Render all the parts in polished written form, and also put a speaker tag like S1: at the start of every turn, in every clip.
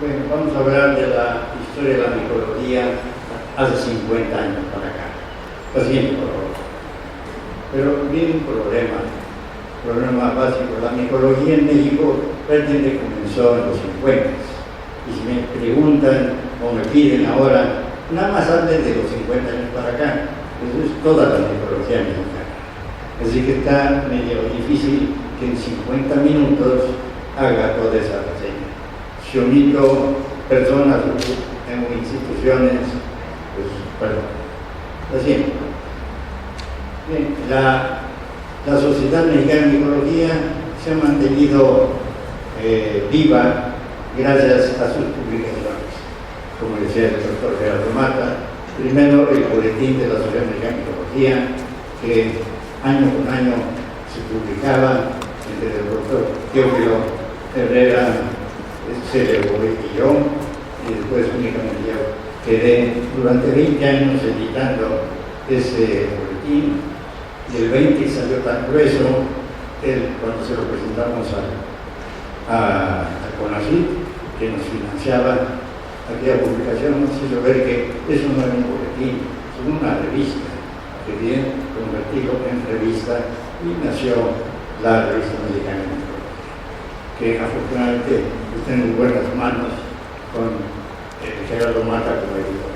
S1: Bueno, vamos a hablar de la historia de la micología hace 50 años para acá. Paciente, por favor. Pero viene un problema básico. La micología en México prácticamente comenzó en los 50. Y si me preguntan o me piden ahora, nada más hablen de los 50 años para acá. Eso es toda la micología mexicana. Así que está medio difícil que en 50 minutos haga toda esa reseña. Si omito personas o instituciones, pues perdón. Así. Bien, la Sociedad Mexicana de Micología se ha mantenido viva gracias a sus publicaciones. Como decía el doctor Gerardo Mata, primero el boletín de la Sociedad Mexicana de Micología, que año con año se publicaba entre el doctor Teófilo Herrera, Célebo y yo, y después únicamente yo quedé durante 20 años editando ese boletín, y el 20 salió tan grueso, cuando se lo presentamos a CONACYT, que nos financiaba aquella publicación, nos hizo ver que eso no era un boletín, sino una revista, que bien convertido en revista, y nació la Revista Mexicana de Micología, que afortunadamente está en muy buenas manos con Gerardo Mata como editor.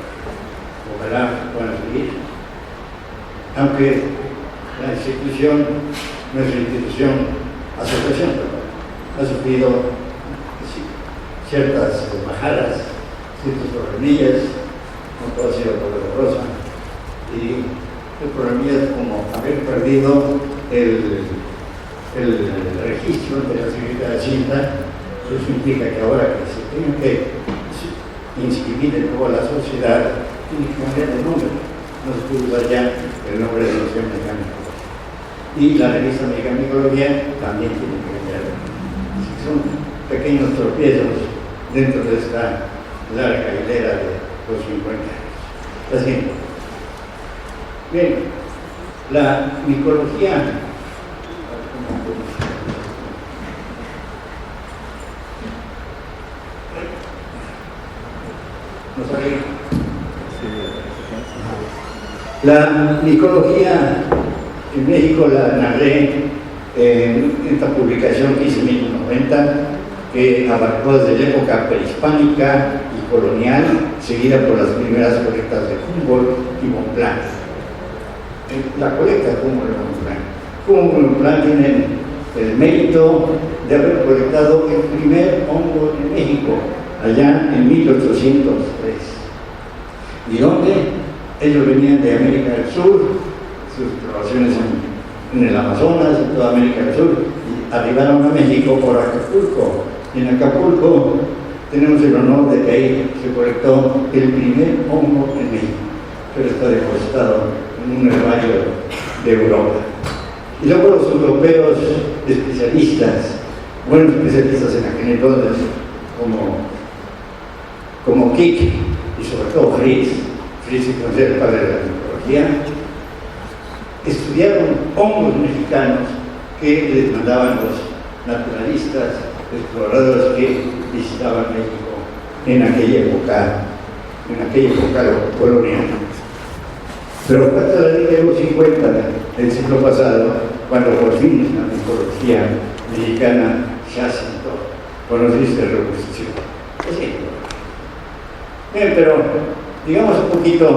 S1: Ojalá puedan seguir. Aunque la institución, nuestra asociación, ha sufrido ciertas bajadas, ciertos problemillas, no todo ha sido dolorosa, y el problemilla es como haber perdido el registro de la Secretaría de Hacienda. Eso implica que ahora que se tenga que inscribir de nuevo a la sociedad, tiene que cambiar de nombre. No se puede usar ya el nombre de la Sociedad Mexicana de Micología. Y la Revista Mexicana de Micología también tiene que cambiar. Son pequeños tropiezos dentro de esta larga hilera de los 50 años. La siguiente. Bien, la micología. La micología en México la narré en esta publicación que hice en 1990, que abarcó desde la época prehispánica y colonial, seguida por las primeras colectas de Humboldt y Bonpland. La colecta de Humboldt y Bonpland. Humboldt y Bonpland tienen el mérito de haber colectado el primer hongo en México, allá en 1803. ¿Y dónde? Ellos venían de América del Sur, sus exploraciones en el Amazonas, en toda América del Sur, y arribaron a México por Acapulco. Y en Acapulco tenemos el honor de que ahí se colectó el primer hongo en México, pero está depositado en un herbario de Europa. Y luego los europeos especialistas, buenos especialistas en aquel entonces, como Kick y sobre todo Fritz se considera el padre de la micología, estudiaron hongos mexicanos que les mandaban los naturalistas, exploradores que visitaban México en aquella época colonial. Pero hasta la década de los 50 del siglo pasado, cuando por fin la micología mexicana se asentó con los índices de reposición. Bien, pero digamos un poquito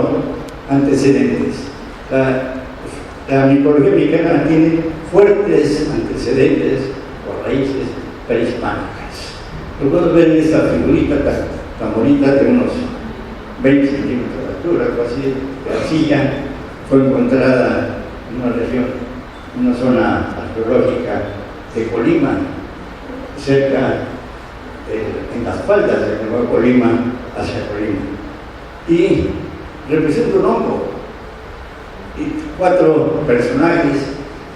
S1: antecedentes. La micología mexicana tiene fuertes antecedentes o raíces prehispánicas. Lo podemos ver en esta figurita tan bonita de unos 20 centímetros de altura, algo así, de arcilla. Fue encontrada en una región, en una zona arqueológica de Colima, cerca, en las faldas de Nueva Colima, hacia Colima. Y representa un hongo y 4 personajes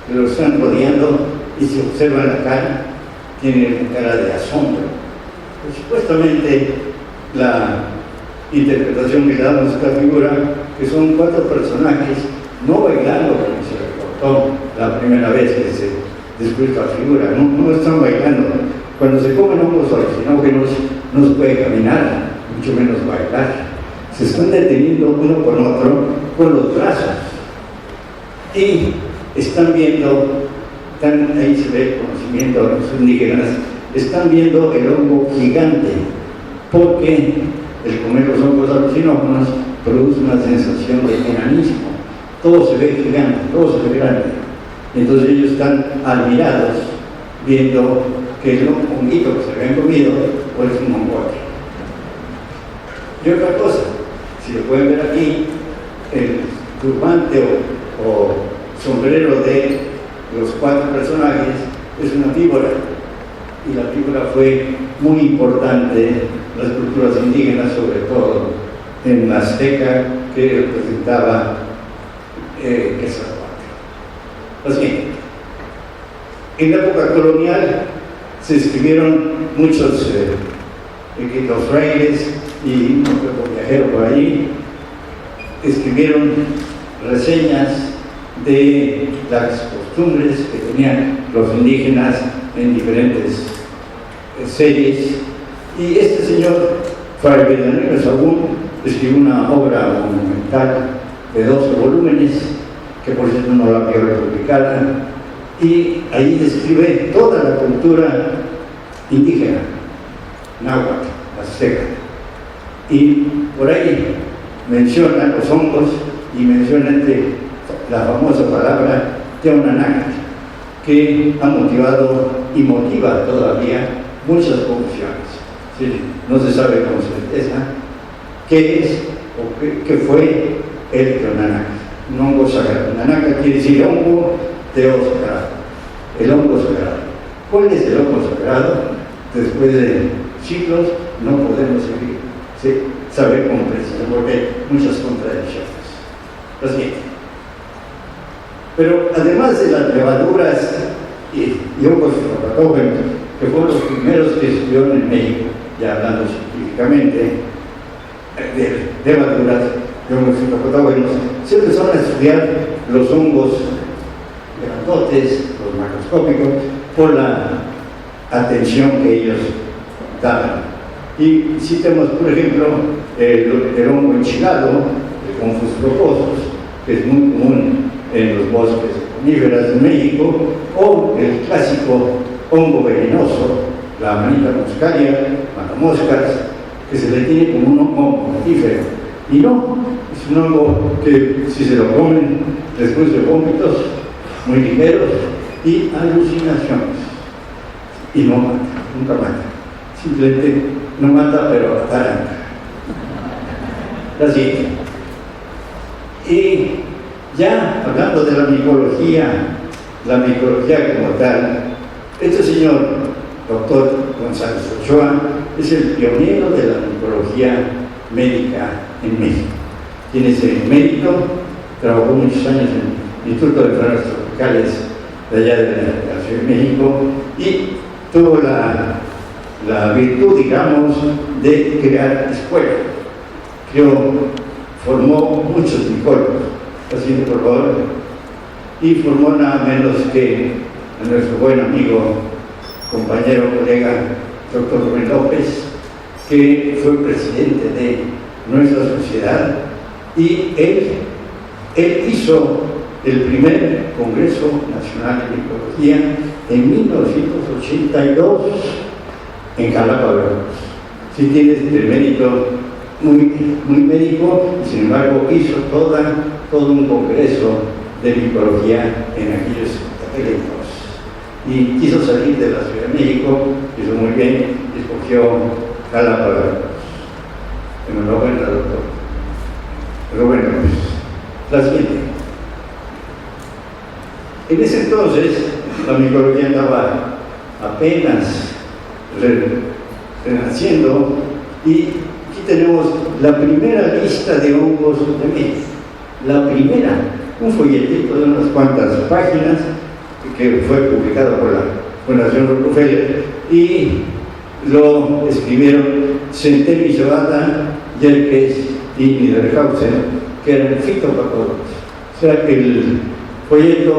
S1: que lo están rodeando, y si observan la cara, tienen cara de asombro. Pues, supuestamente la interpretación que le damos a esta figura, que son 4 personajes no bailando como se reportó la primera vez que se descubrió esta figura, no están bailando. Cuando se comen hongos alucinógenos no se puede caminar, mucho menos bailar. Se están deteniendo uno con otro con los brazos y están viendo, ahí se ve el conocimiento de los indígenas, están viendo el hongo gigante, porque el comer los hongos alucinógenos produce una sensación de enanismo. Todo se ve gigante, todo se ve grande. Entonces ellos están admirados viendo que el honguito que se habían comido pues es un hongote. Y otra cosa, si lo pueden ver aquí, el turbante o sombrero de los 4 personajes es una víbora, y la víbora fue muy importante en las culturas indígenas, sobre todo en la azteca, que representaba Quetzalcóatl. Así, en la época colonial se escribieron muchos los frailes y un viajero por ahí escribieron reseñas de las costumbres que tenían los indígenas en diferentes series, y este señor Fray Bernardino Sahagún escribió una obra monumental de 12 volúmenes, que por cierto no la vio republicada, y ahí describe toda la cultura indígena, náhuatl, azteca, y por ahí menciona los hongos y menciona la famosa palabra Teonanac, que ha motivado y motiva todavía muchas confusiones. ¿Sí? No se sabe con certeza qué es o qué fue el Teonanac, un hongo sagrado. Nanaca quiere decir hongo, teo sagrado, el hongo sagrado. ¿Cuál es el hongo sagrado? Después de siglos no podemos saber con precisión, porque hay muchas contradicciones. Lo siguiente. Pero además de las levaduras y hongos patógenos, que fueron los primeros que estuvieron en México, ya hablando científicamente, de levaduras, de hongos patógenos, se empezaron a estudiar los hongos grandotes, los macroscópicos, por la atención que ellos daban. Y citemos, por ejemplo, el hongo enchilado, el Conchus proposus, que es muy común en los bosques coníferas de México, o el clásico hongo venenoso, la Amanita muscaria, matamoscas, que se le tiene como un hongo mortífero. Y no, es un hongo que si se lo comen después de vómitos muy ligeros y alucinaciones, y no mata, nunca mata, simplemente no mata, pero ataranta. Así. Y ya hablando de la micología como tal, este señor, doctor González Ochoa, es el pionero de la micología médica en México. Tiene ese mérito, trabajó muchos años en el Instituto de Enfermedades Tropicales de allá de la Ciudad de México, y tuvo la virtud, digamos, de crear escuelas. Formó muchos micólogos, paciente por favor, y formó nada menos que a nuestro buen amigo, compañero, colega, doctor Rubén López, que fue presidente de nuestra sociedad, y él hizo el primer Congreso Nacional de Micología en 1982 en Jalapa, Veracruz. Sí tiene este mérito muy médico, y sin embargo hizo todo un congreso de micología en aquellos tiempos. Y quiso salir de la Ciudad de México, hizo muy bien, escogió Jalapa, Veracruz. Enhorabuena, doctor. Pero bueno, pues, la siguiente. En ese entonces, la micología andaba apenas renaciendo, y aquí tenemos la primera lista de hongos de México. La primera, un folletito de unas cuantas páginas que fue publicado por la Fundación Rockefeller, y lo escribieron Centeno y Cebada, Yerkes y Niederhausen, que eran fitopatólogos. O sea que el folleto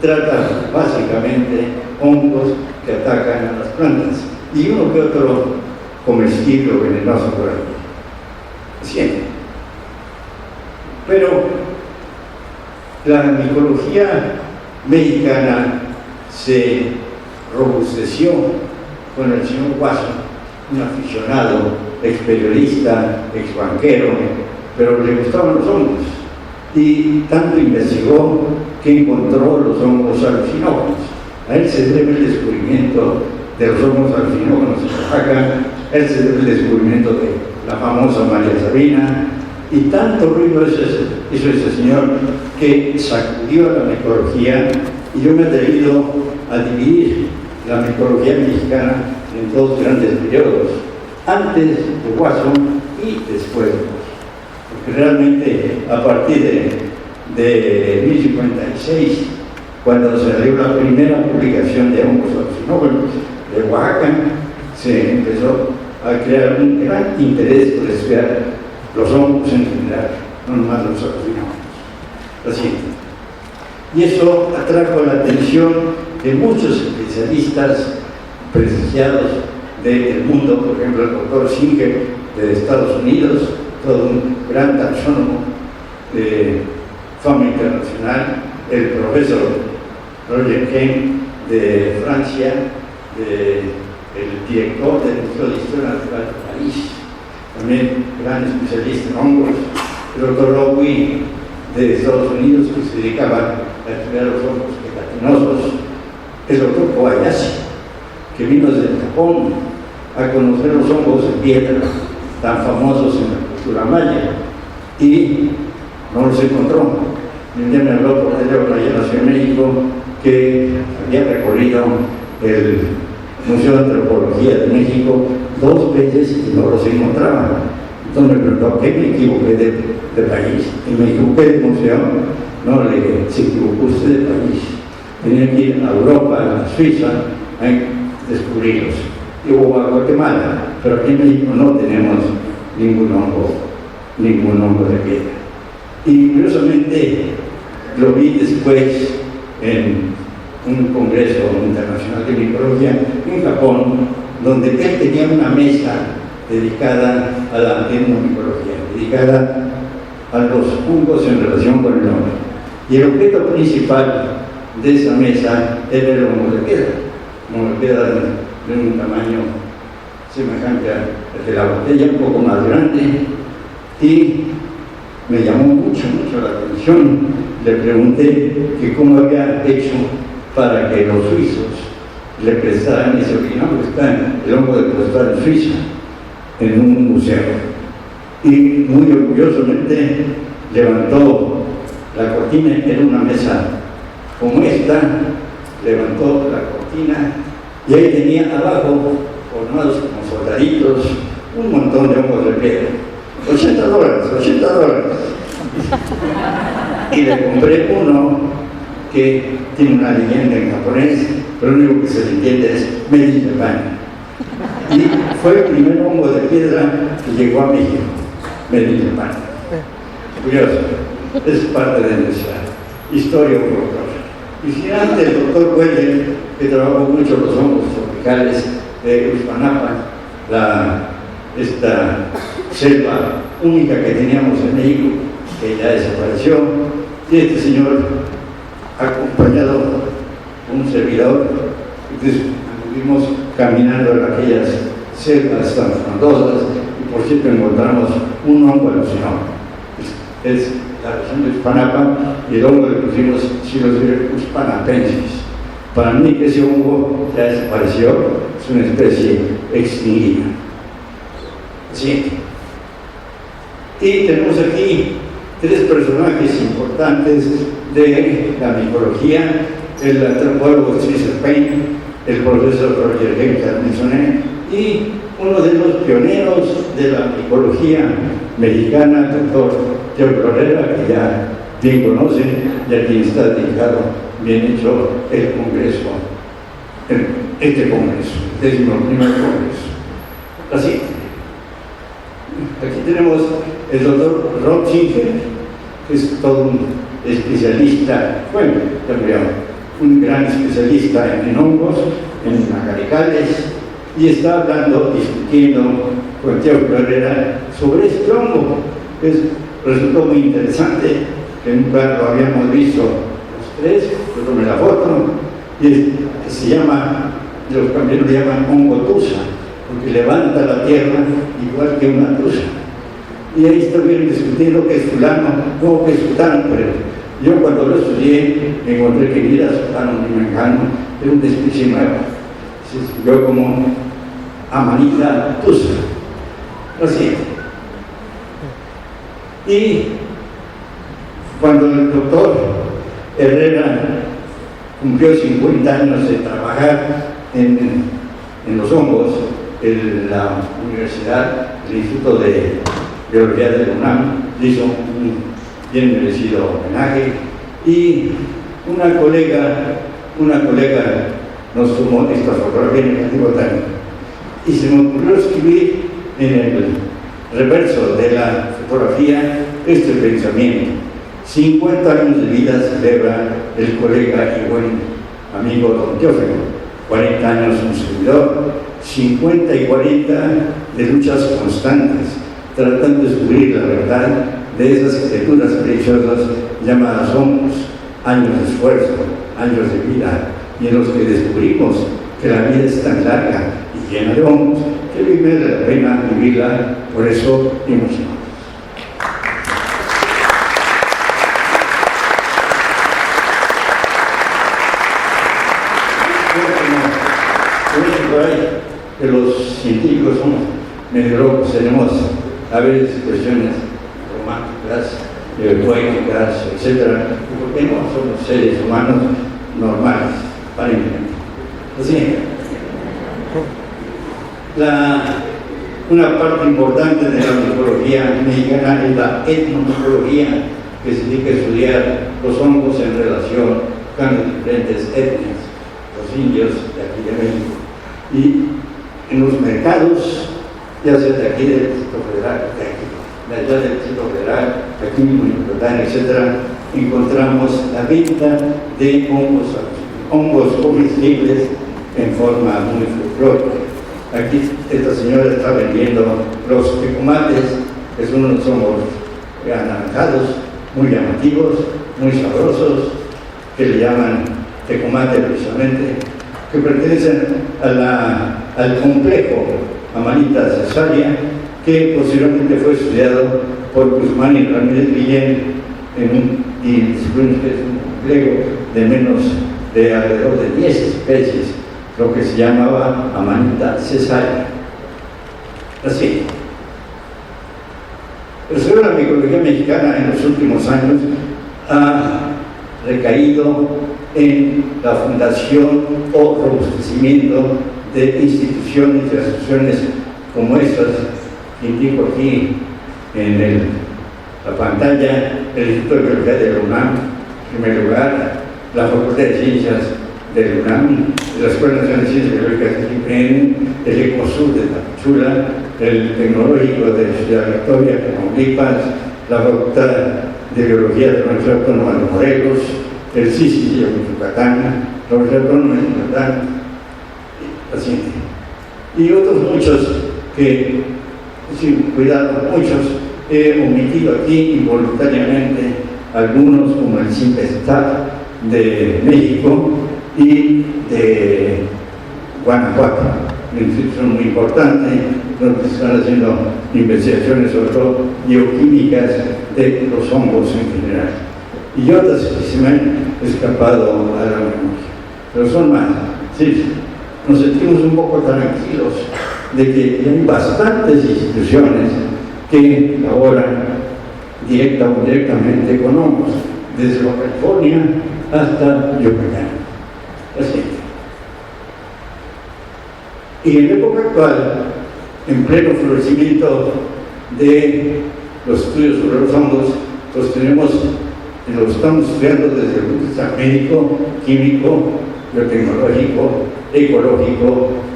S1: trata básicamente hongos que atacan a las plantas y uno que otro comestible o venenoso por ahí. Siempre. Pero la micología mexicana se robusteció con el señor Watson, un aficionado, ex periodista, ex banquero, pero le gustaban los hongos y tanto investigó que encontró los hongos alucinógenos. A él se debe el descubrimiento de los hongos alucinógenos en Oaxaca, a él se debe el descubrimiento de la famosa María Sabina, y tanto ruido hizo ese señor que sacudió a la micología, y yo me he atrevido a dividir la micología mexicana en dos grandes periodos, antes de Watson y después de Watson. Porque realmente a partir de 1056, cuando se dio la primera publicación de hongos alucinógenos de Oaxaca, se empezó a crear un gran interés por estudiar los hongos en general, no nomás los alucinógenos. Así. Y eso atrajo la atención de muchos especialistas prestigiados del mundo, por ejemplo el doctor Singer de Estados Unidos, todo un gran taxónomo de fama internacional, el profesor Roger Kane de Francia, el director del Museo de Historia Natural de París, también gran especialista en hongos, el doctor Lowy de Estados Unidos, que se dedicaba a estudiar los hongos queratinosos, el doctor Kobayashi, que vino desde Japón a conocer los hongos de piedra tan famosos en la cultura maya y no los encontró. Y un día me habló por teléfono allá en la Ciudad de México que había recorrido el Museo de Antropología de México 2 veces y no los encontraba. Entonces me preguntó, ¿qué me equivoqué de país? Y me equivoqué de museo. No, le dije, se equivocó usted de país. Tenía que ir a Europa, a Suiza, a descubrirlos. O a Guatemala, pero aquí en México no tenemos ningún hongo de piedra. Y curiosamente lo vi después en un congreso internacional de micología en Japón, donde él tenía una mesa dedicada a la etnomicología, dedicada a los hongos en relación con el hombre. Y el objeto principal de esa mesa era el hongo de piedra, de un tamaño semejante al de la botella, un poco más grande, y me llamó mucho la atención. Le pregunté que cómo había hecho para que los suizos le prestaran ese original, que está el hongo de costal en Suiza, en un museo. Y muy orgullosamente levantó la cortina, era una mesa como esta, levantó la cortina y ahí tenía abajo, formados como soldaditos, un montón de hongos de piedra. $80. Y le compré uno que tiene una leyenda en japonés, pero lo único que se le entiende es Made in Japan. Y fue el primer hongo de piedra que llegó a México, Made in Japan. Curioso, es parte de nuestra historia folclórica. Y finalmente el doctor Weller, que trabajó mucho los hongos tropicales de Uxpanapa, esta selva única que teníamos en México, que ya desapareció, y este señor, acompañado por un servidor, entonces estuvimos caminando en aquellas selvas tan frondosas, y por cierto encontramos un hongo alucinógeno. Es la región de Uxpanapa, y el hongo le pusimos Uxpanapensis. Para mí que ese hongo ya desapareció, es una especie extinguida. Siguiente. Y tenemos aquí 3 personajes importantes de la micología: el antropólogo Cesar Payne, el profesor Roger Kane, que ya mencioné, y uno de los pioneros de la micología mexicana, el doctor Teo Florera, que ya bien conocen, y a quien está dedicado, bien hecho, el Congreso, este Congreso, el 11º Congreso. Así. Aquí tenemos el doctor Rob Singer, que es todo un especialista, bueno, ya murió, un gran especialista en hongos, en agaricales, y está hablando, discutiendo con Teófilo Herrera sobre este hongo. Resultó muy interesante, que nunca lo habíamos visto los tres. Yo tomé la foto, y se llama, los camioneros le llaman hongo tusa, porque levanta la tierra igual que una tusa. Y ahí estuvieron discutiendo que es fulano, no que es fulano, pero yo cuando lo estudié me encontré que ni era fulano ni mengano, era una especie nueva. Se estudió como Amanita tusa. Así es. Y cuando el doctor Herrera cumplió 50 años de trabajar en los hongos, en la universidad, el Instituto de Biología de la UNAM, hizo un bien merecido homenaje, y una colega nos tomó esta fotografía en el Jardín Botánico, y se me ocurrió escribir en el reverso de la fotografía este pensamiento: 50 años de vida celebra el colega y buen amigo don Teófilo, 40 años un servidor, 50 y 40 de luchas constantes, tratando de descubrir la verdad de esas criaturas preciosas llamadas hongos, años de esfuerzo, años de vida, y en los que descubrimos que la vida es tan larga y llena de hongos que vale la pena vivirla. Por eso emocionamos. Que los científicos somos medio locos, tenemos a veces cuestiones románticas, poéticas, etc. ¿Por qué no? Somos seres humanos normales, aparentemente. Así, una parte importante de la micología mexicana es la etnomicología, que se dedica a estudiar los hongos en relación con las diferentes etnias, los indios de aquí de México. Y en los mercados, ya sea de aquí del Distrito Federal, de allá del Distrito Federal, aquí mismo en Yucatán, etc., encontramos la venta de hongos comestibles en forma muy folclórica. Aquí esta señora está vendiendo los tecomates, que son unos hongos anaranjados, muy llamativos, muy sabrosos, que le llaman tecomate precisamente, que pertenecen al complejo Amanita cesaria, que posteriormente fue estudiado por Guzmán y Ramírez Guillén y descubrimos que es un complejo de alrededor de 10 especies, lo que se llamaba Amanita cesaria. Así. El estudio de la micología mexicana en los últimos años ha recaído en la fundación o robustecimiento de instituciones y asociaciones como estas que indico aquí en la pantalla: el Instituto de Biología de la UNAM, en primer lugar, la Facultad de Ciencias de la UNAM, la Escuela Nacional de Ciencias Biológicas de IPN, el ECOSUR de Tapachula, el Tecnológico de Ciudad Victoria, Tamaulipas, la Facultad de Biología de la Universidad Autónoma de Morelos, el CICI de Yucatán, la Universidad Autónoma de Yucatán, así, y otros muchos que, sin cuidado, muchos he omitido aquí involuntariamente, algunos como el CIMPESTAT de México y de Guanajuato, una institución muy importante donde se están haciendo investigaciones sobre todo bioquímicas de los hongos en general, y otras que se me han escapado a la memoria, pero son más. Sí, nos sentimos un poco tranquilos de que hay bastantes instituciones que laboran directa o indirectamente con hongos, desde Baja California hasta Yucatán. Así. Y en la época actual, en pleno florecimiento de los estudios sobre los hongos, los estamos estudiando desde el punto de vista médico, químico, biotecnológico, ecológico,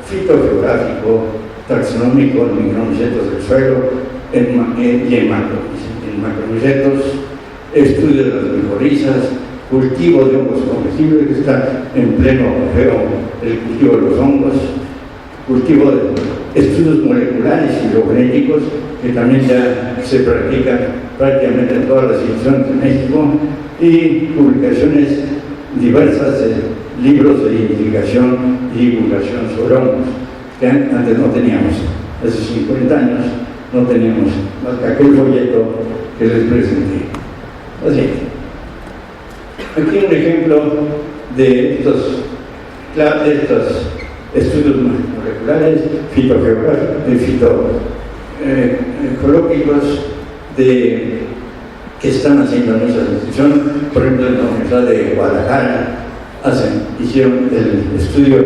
S1: fitogeográfico, taxonómico, en micromicetos del suelo y en macromicetos, estudio de las micorrizas, cultivo de hongos comestibles, que está en pleno apogeo, el cultivo de los hongos, cultivo de estudios moleculares y biogenéticos, que también ya se practican prácticamente en todas las instituciones de México, y publicaciones diversas de libros de identificación y divulgación sobre hongos, que antes no teníamos. Hace 50 años no teníamos más que aquel folleto que les presenté. Así. Aquí un ejemplo de estos estudios moleculares, fitogeológicos que están haciendo nuestras instituciones. Por ejemplo, en la Universidad de Guadalajara hicieron el estudio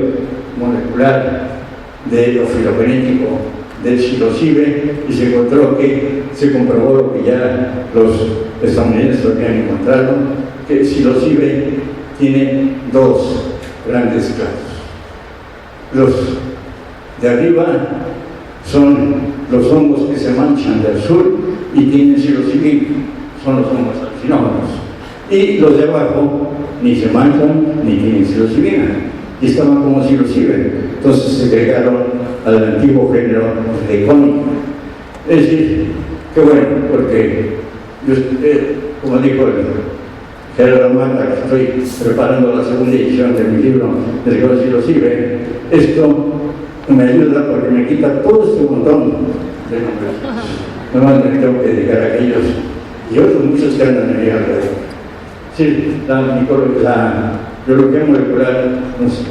S1: molecular de lo filogenético del psilocibe y se comprobó lo que ya los estadounidenses habían encontrado, que el psilocibe tiene dos grandes clados. Los de arriba son los hongos que se manchan de azul y tienen psilocibina, son los hongos alucinógenos. Y los de abajo ni se manchan ni tienen psilocibina, y estaban como psilocibe. Entonces se agregaron al antiguo género de cónica. Es decir, qué bueno, porque yo, como dijo el Gerardo Mata, que estoy preparando la segunda edición de mi libro del psilocibe, esto me ayuda porque me quita todo este montón de nombres. Nomás me tengo que dedicar a aquellos y otros muchos que andan en mi alrededor. Sí, la biología molecular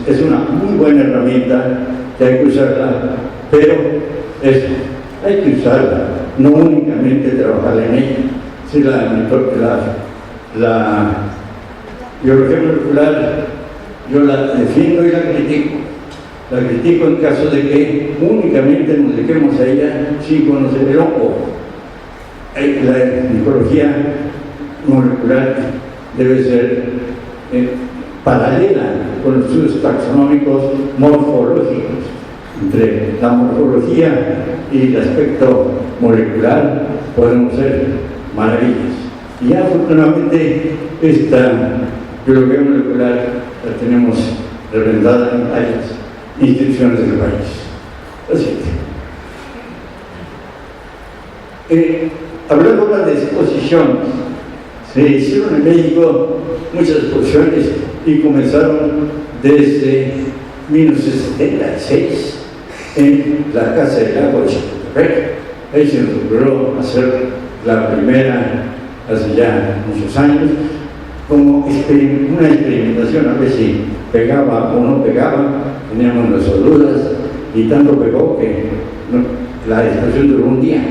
S1: es una muy buena herramienta que hay que usarla, pero hay que usarla, no únicamente trabajar en ella. Sí, la biología molecular yo la defiendo y la critico. La critico en caso de que únicamente nos dediquemos a ella sin conocer el hongo. La micología molecular debe ser paralela con los estudios taxonómicos morfológicos. Entre la morfología y el aspecto molecular podemos hacer maravillas. Y afortunadamente esta biología molecular la tenemos representada en varias instituciones del país. Así que, hablando ahora de exposiciones, se hicieron en México muchas exposiciones y comenzaron desde 1976 en la Casa del Agua de Chapultepec. Ahí se nos ocurrió hacer la primera, hace ya muchos años, como una experimentación, a ver si pegaba o no pegaba. Teníamos nuestras dudas y tanto pegó que la exposición duró un día.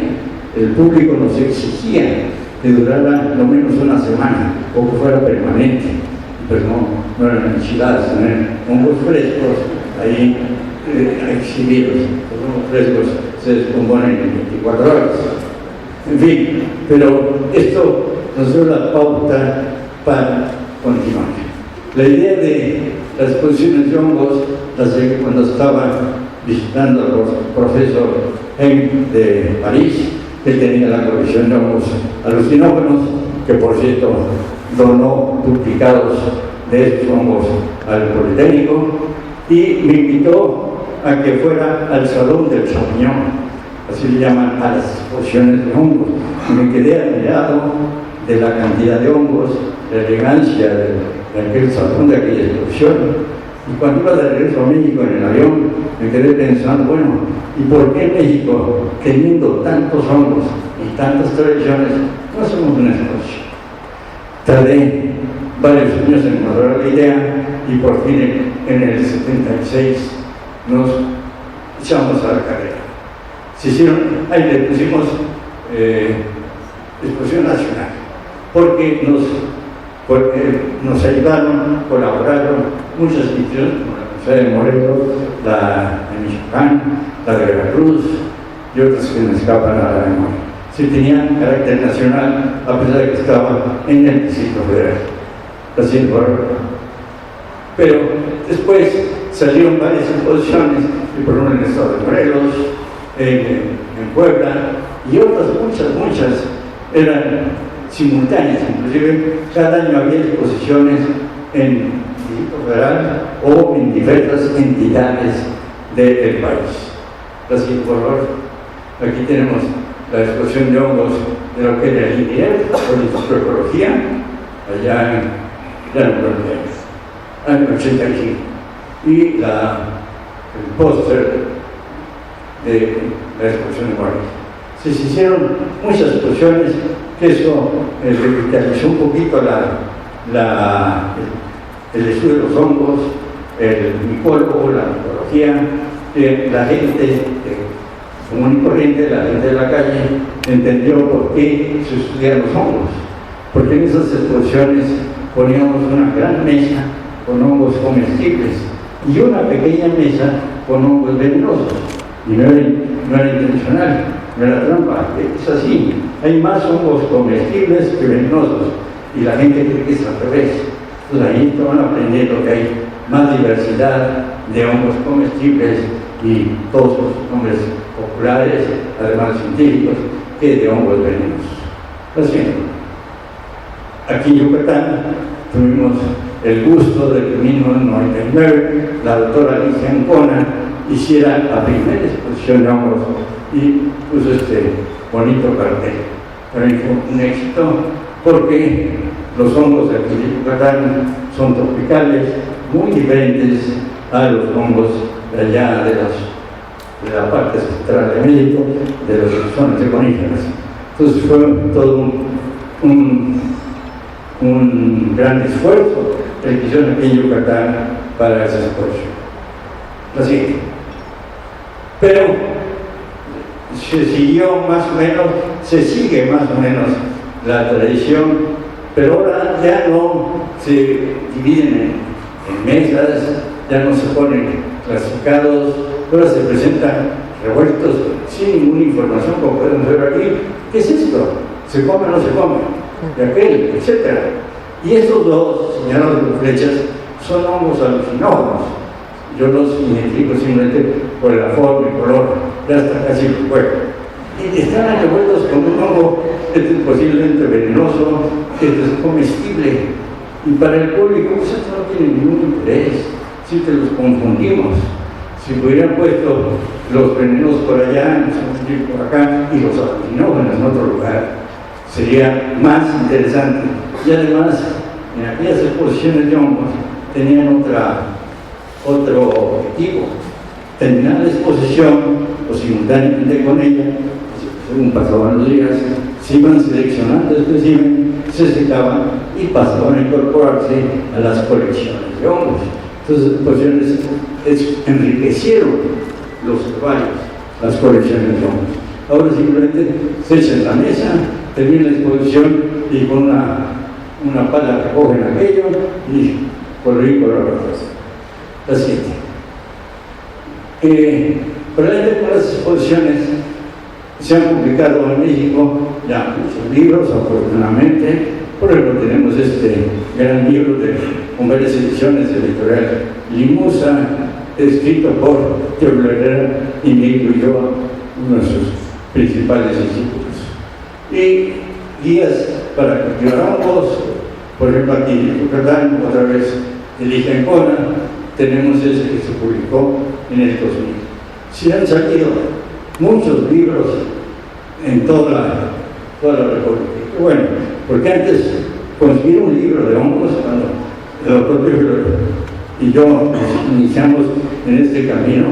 S1: El público nos exigía que durara lo menos una semana o que fuera permanente, pero no eran enchiladas, tener hongos frescos ahí exhibidos. Los hongos frescos se descomponen en 24 horas. En fin, pero esto nos dio la pauta para continuar. La idea de las exposiciones de hongos la seguí cuando estaba visitando al profesor Hem de París. Él tenía la colección de hongos alucinógenos, que por cierto donó duplicados de estos hongos al Politécnico, y me invitó a que fuera al Salón del Champiñón, así le llaman a las exposiciones de hongos. Y me quedé admirado de la cantidad de hongos, la elegancia de aquel salón, de aquella exposición. Y cuando iba de regreso a México en el avión, me quedé pensando, bueno, ¿y por qué México, teniendo tantos hongos y tantas tradiciones, no hacemos una exposición? Tardé varios años en encontrar la idea y por fin en el 76 nos echamos a la carrera. Se hicieron, ahí le pusimos exposición nacional, porque nos ayudaron, colaboraron muchas instituciones, como la Universidad de Morelos, la de Michoacán, la de Veracruz y otras que me escapan a la memoria. Sí tenían carácter nacional, a pesar de que estaba en el Distrito Federal. Así pero después salieron varias exposiciones, y por ejemplo en el estado de Morelos, en Puebla, y otras muchas simultáneas, inclusive cada año había exposiciones en Distrito Federal o en diversas entidades del país. Así, por favor, aquí tenemos la exposición de hongos de lo que era el INIER, o de Ecología, allá en año 85, y el póster de la exposición de Morales. Se hicieron muchas exposiciones, que eso revitalizó un poquito el estudio de los hongos, el micólogo, la micología, que la gente común y corriente, la gente de la calle, entendió por qué se estudian los hongos. Porque en esas exposiciones poníamos una gran mesa con hongos comestibles y una pequeña mesa con hongos venenosos. Y no era intencional, no era trampa, es así. Hay más hongos comestibles que venenosos y la gente cree que es al revés. Entonces ahí estaban aprendiendo que hay más diversidad de hongos comestibles y todos los nombres populares, además científicos, que de hongos venenosos. Así, aquí en Yucatán tuvimos el gusto de que en 1999 la doctora Alicia Ancona hiciera la primera exposición de hongos y puso este bonito cartel. También fue un éxito porque los hongos de aquí de Yucatán son tropicales, muy diferentes a los hongos de allá de la parte central de México, de las zonas de coníferas. Entonces fue todo un gran esfuerzo el que hicieron aquí en Yucatán para esa exposición. Así. Pero se siguió más o menos, se sigue más o menos la tradición, pero ahora ya no se dividen en mesas, ya no se ponen clasificados, ahora se presentan revueltos sin ninguna información, como podemos ver aquí. ¿Qué es esto? ¿Se come o no se come? De aquel, etc. Y estos dos, señalados con flechas, son hongos alucinógenos. Yo los identifico simplemente por la forma y color, ya está casi el cuerpo. Y están revueltos con un hongo que es posiblemente venenoso, que es comestible. Y para el público, pues esto no tiene ningún interés, si te los confundimos. Si hubieran puesto los venenos por allá, por acá, y los alucinógenos en otro lugar, sería más interesante. Y además, en aquellas exposiciones de hongos tenían otro objetivo: terminar la exposición o simultáneamente con ella, según pasaban los días, se iban seleccionando especímenes, se secaban y pasaban a incorporarse a las colecciones de hongos. Entonces, exposiciones enriquecieron los herbarios, las colecciones de hongos. Ahora simplemente se echa en la mesa, termina la exposición y con una pala recogen aquello y por ahí por la otra. La siguiente. Paralelamente con las exposiciones, se han publicado en México ya muchos libros, afortunadamente. Por ejemplo, tenemos este gran libro con varias ediciones de editorial Limusa, escrito por Teodoro Herrera y Miguel Ulloa, uno de sus principales institutos. Y guías para cultivar hongos, por ejemplo, aquí en Yucatán, otra vez Alicia Ancona, tenemos ese que se publicó en el 2000. Sí han salido muchos libros en toda la República. Bueno, porque antes conseguir un libro de hongos, cuando el doctor Teodoro y yo iniciamos en este camino,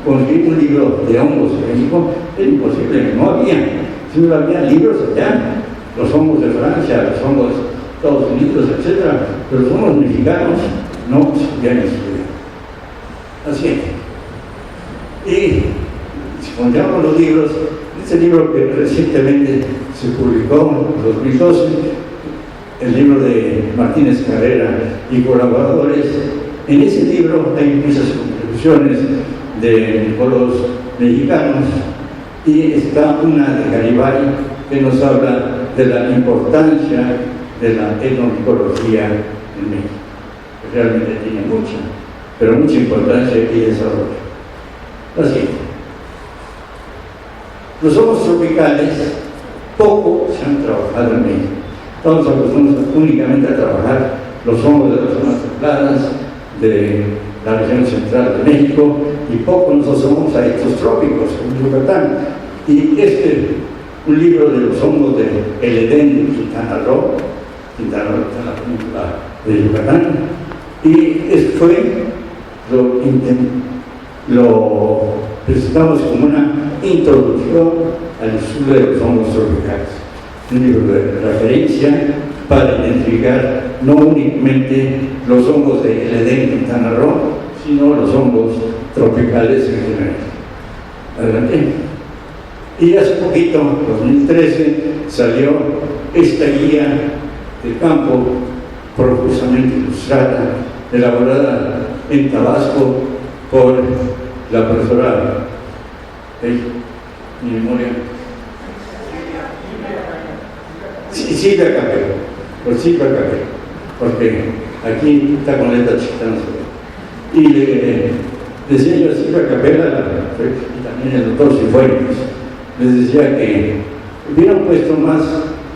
S1: conseguir un libro de hongos en México era imposible, no había. Si no había libros allá, los hongos de Francia, los hongos de Estados Unidos, etc. Pero los hongos mexicanos no se podían estudiar. Así es. Y si contamos los libros, este libro que recientemente se publicó en 2012, el libro de Martínez Carrera y colaboradores, en ese libro hay muchas contribuciones de micólogos mexicanos y está una de Garibay que nos habla de la importancia de la etnomicología en México. Realmente tiene mucha, pero mucha importancia y desarrollo. Así, los hongos tropicales poco se han trabajado en México. Estamos acostumbrados únicamente a trabajar los hongos de las zonas templadas de la región central de México y poco nos asomamos a estos trópicos, en Yucatán. Y un libro de los hongos de El Edén de Quintana Roo, está en la península de Yucatán, y esto fue, lo presentamos como una introducción al estudio de los hongos tropicales. Un libro de referencia para identificar no únicamente los hongos de El Edén Quintana Roo, sino los hongos tropicales en general. Adelante. Y hace poquito, 2013, salió esta guía de campo profusamente ilustrada, elaborada en Tabasco por la profesora mi memoria, Silvia Capello, por Silvia Capello, porque aquí está con letra chiquita, no se ve. Y le decía yo a Silvia Capello, y también el doctor Cifuentes, les decía que hubieran puesto más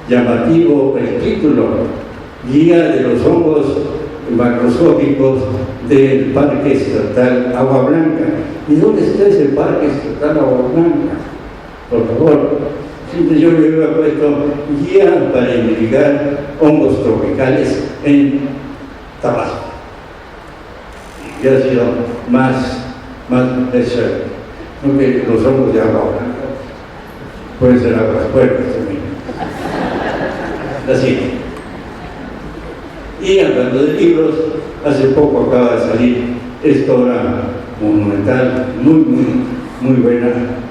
S1: llamativo el título, Guía de los hongos macroscópicos del Parque Estatal Agua Blanca. ¿Y dónde está ese Parque Estatal Agua Blanca? Por favor, siempre yo le hubiera puesto Guía para identificar hongos tropicales en Tabasco. Y ha sido más necesario. Porque los hongos de agua blanca pueden ser aguas fuertes también. Así. Y hablando de libros, hace poco acaba de salir esta obra monumental, muy buena,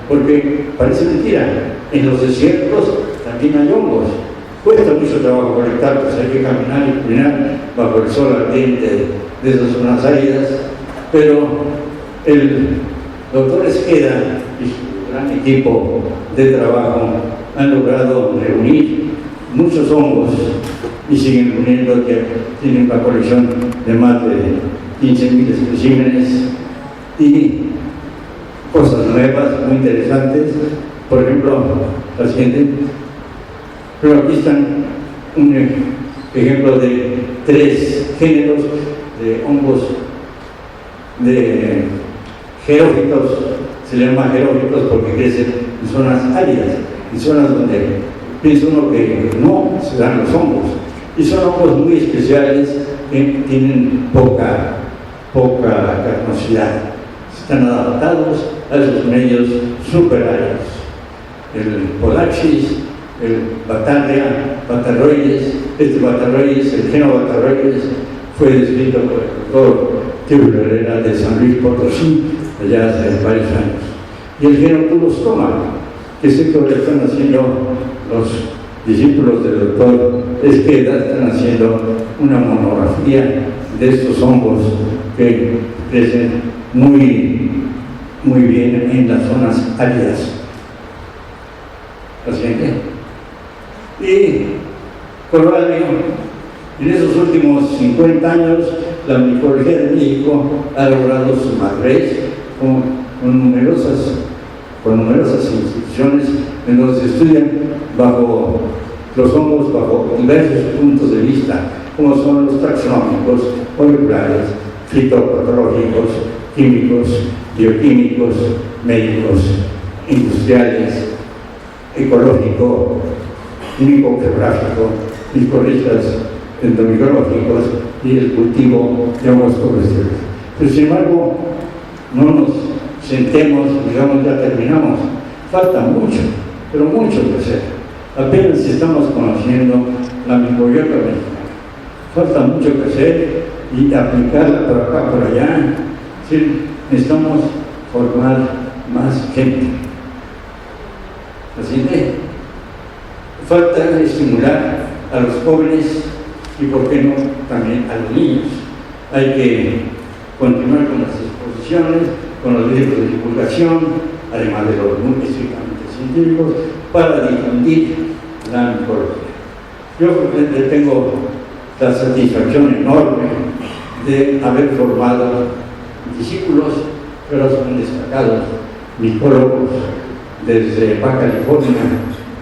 S1: porque parece mentira, en los desiertos también hay hongos. Cuesta mucho trabajo colectarlos, hay que caminar y caminar bajo el sol ardiente de esas zonas áridas, pero el doctor Esqueda y su gran equipo de trabajo han logrado reunir muchos hongos y siguen reuniendo, que tienen una colección de más de 15.000 especímenes y cosas nuevas, muy interesantes. Por ejemplo, la siguiente, pero aquí están un ejemplo de 3 géneros de hongos de jerófitos. Se le llama jerófitos porque crecen en zonas áridas, en zonas donde piensa uno que no se dan los hongos. Y son hongos muy especiales que tienen poca carnosidad. Están adaptados a esos medios superáridos. El Polaxis, el Batarroides, Batarroides, el geno Batarroides, fue descrito por el doctor Teodoro Herrera de San Luis Potosí, allá hace varios años. Y el geno Pulostoma, que es el que ahora están haciendo los discípulos del doctor Esqueda, están haciendo una monografía de estos hongos que crecen muy bien en las zonas áridas. Paciente. Y Corvalio, en esos últimos 50 años, la micología de México ha logrado su madurez con numerosas instituciones en donde se estudian bajo los hongos, bajo diversos puntos de vista, como son los taxonómicos, moleculares, fitopatológicos, químicos, bioquímicos, médicos, industriales, ecológico, químico-geográfico, micorrizas entomicológicos y el cultivo de hongos comestibles. Pero sin embargo, no nos sentemos, digamos, ya terminamos. Falta mucho, pero mucho que hacer. Apenas estamos conociendo la microbiota mexicana. Falta mucho que hacer y aplicarla por acá, por allá. ¿Sí? Necesitamos formar más gente. Así que falta estimular a los jóvenes y, por qué no, también a los niños. Hay que continuar con las exposiciones, con los libros de divulgación, además de los muy estrictamente científicos, para difundir la micología. Yo tengo la satisfacción enorme de haber formado discípulos que ahora son destacados micólogos desde Baja California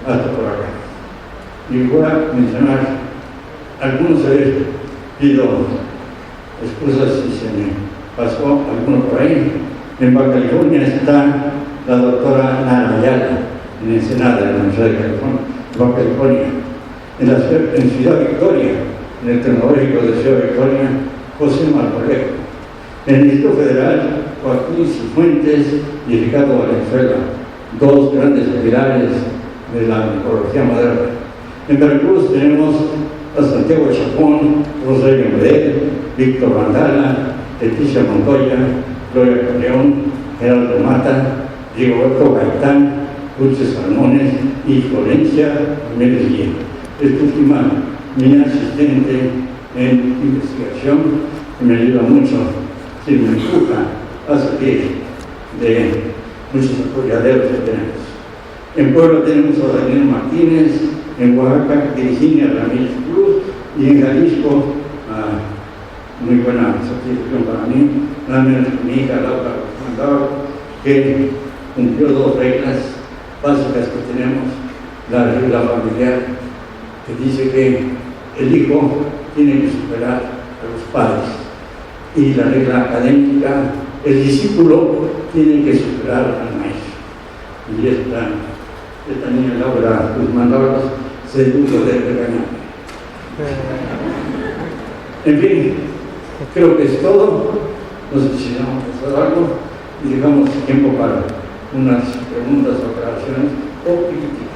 S1: hasta por acá. Y voy a mencionar algunos he pido excusas si se me pasó alguno por ahí. En Baja California está la doctora Nara Ayala, en Ensenada, de la Universidad de California, Baja California. En Ciudad Victoria, en el Tecnológico de Ciudad Victoria, José Marmolejo. En el Distrito Federal, Joaquín Cifuentes y Ricardo Valenzuela, dos grandes pilares de la micología moderna. En Veracruz tenemos a Santiago Chapón, Rosario Medel, Víctor Vandala, Leticia Montoya, Gloria León, Gerardo Mata, Rigoberto Gaitán, Dulce Salmones y Florencia Medellín. Esta última, mi asistente en investigación, que me ayuda mucho, que me empuja a salir de muchos apoyaderos que tenemos. En Puebla tenemos a Daniel Martínez, en Oaxaca, Virginia Ramírez Cruz, y en Jalisco, muy buena satisfacción para mí, mi hija Laura Mandado, que cumplió dos reglas básicas que tenemos: la regla familiar, que dice que el hijo tiene que superar a los padres, y la regla académica, el discípulo tiene que superar al maestro. Y esta niña Laura Mandado se puso de regañar. En fin, creo que es todo. No sé si vamos a hacer algo y dejamos tiempo para unas preguntas o aclaraciones o críticas.